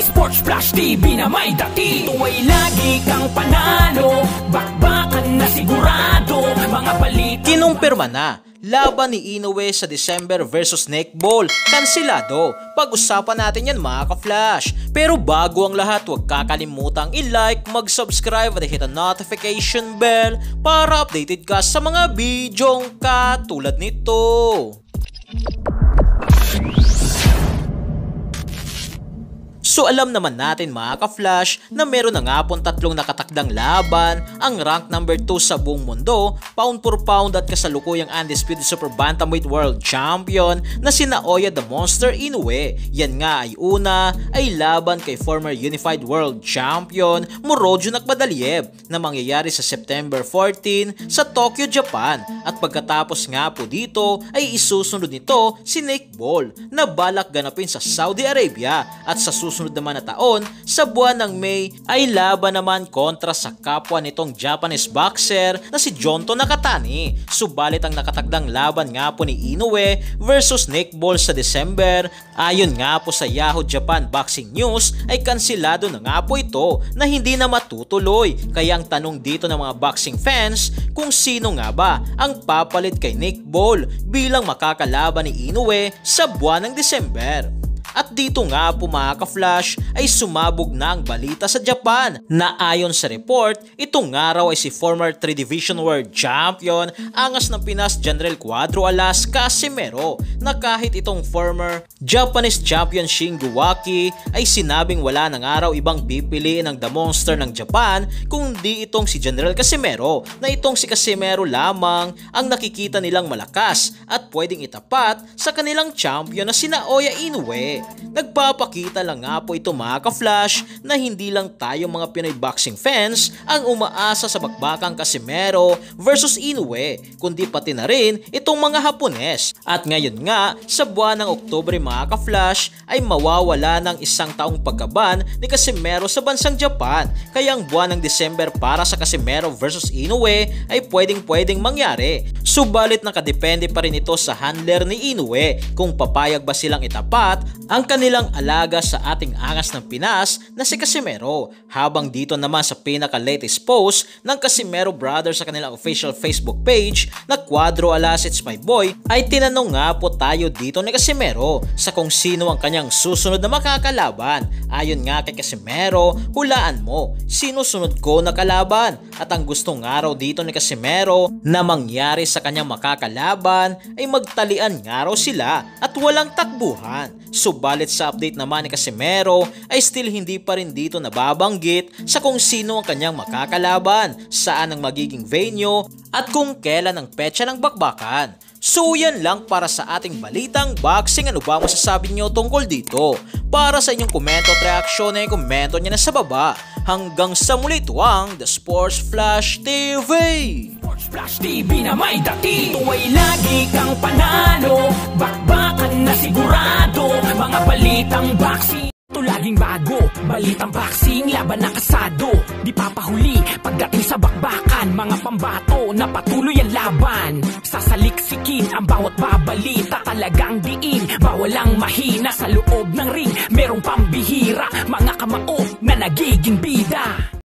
Sports Flash TV na may dati. Ito ay lagi kang panalo, bakbakan na sigurado, mga balita. Kinumpirma na, laban ni Inoue sa December versus Snake Ball, kansilado. Pag-usapan natin yan mga ka-flash. Pero bago ang lahat, huwag kakalimutang i-like, mag-subscribe at hit ang notification bell para updated ka sa mga bidyong katulad nito. So alam naman natin mga ka-flash na meron na nga pong tatlong nakatakdang laban ang rank number 2 sa buong mundo, pound for pound at kasalukuyang undisputed super bantamweight world champion na sina Naoya the Monster Inoue. Yan nga ay una ay laban kay former unified world champion Murojo Nagmadaliev na mangyayari sa September 14 sa Tokyo, Japan. At pagkatapos nga po dito ay isusunod nito si Snake Ball na balak ganapin sa Saudi Arabia, at sa susunod naman na taon sa buwan ng May ay laban naman kontra sa kapwa nitong Japanese boxer na si Jonto Nakatani. Subalit ang nakatagdang laban nga po ni Inoue versus Snake Ball sa December, ayon nga po sa Yahoo Japan Boxing News ay kansilado na nga po ito na hindi na matutuloy. Kaya ang tanong dito ng mga boxing fans kung sino nga ba ang papalit kay Snake Ball bilang makakalaban ni Inoue sa buwan ng December. At dito nga po mga ka-flash ay sumabog na ang balita sa Japan na ayon sa report, itong araw ay si former 3 Division World Champion angas ng Pinas General Cuadro Alas Casimero, na kahit itong former Japanese Champion Shingo Waki ay sinabing wala ng araw ibang pipiliin ng The Monster ng Japan kundi itong si General Casimero, na itong si Casimero lamang ang nakikita nilang malakas at pwedeng itapat sa kanilang champion na si Naoya Inoue. Nagpapakita lang nga po ito mga ka-flash na hindi lang tayo mga Pinoy boxing fans ang umaasa sa bakbakang Casimero versus Inoue, kundi pati na rin itong mga Hapones. At ngayon nga sa buwan ng Oktubre mga ka-flash ay mawawala ng isang taong pagkaban ni Casimero sa bansang Japan, kaya ang buwan ng December para sa Casimero versus Inoue ay pwedeng mangyari. Subalit nakadepende pa rin ito sa handler ni Inoue kung papayag ba silang itapat ang kanilang alaga sa ating angas ng Pinas na si Casimero. Habang dito naman sa pinaka-latest post ng Casimero Brothers sa kanilang official Facebook page na Cuadro Alas It's My Boy ay tinanong nga po tayo dito ni Casimero sa kung sino ang kanyang susunod na makakalaban. Ayon nga kay Casimero, hulaan mo, sino sunod ko na kalaban? At ang gustong araw dito ni Casimero na mangyari sa kanyang makakalaban ay magtalian nga raw sila at walang takbuhan. Subalit sa update naman ni Casimero ay still hindi pa rin dito nababanggit sa kung sino ang kanyang makakalaban, saan ang magiging venue at kung kailan ang petsa ng bakbakan. So yan lang para sa ating balitang boxing. Ano ba masasabi nyo tungkol dito? Para sa inyong komento at reaksyon ay komento nyo na sa baba. Hanggang sa muli, ito ang The Sports Flash TV. Sports Flash TV na may dati. Ito ay lagi kang panalo, bakbakan na sigurado, mga balitang boxing. Ito laging bago, balitang boxing, laban na kasado. Di papahuli pagdating sa bakbakan, mga pambato na patuloy ang laban. Sasaliksikin ang bawat babalita, talagang diin, bawal ang mahina sa loob ng ring. Merong pambihira, mga kamao na nagiging bida.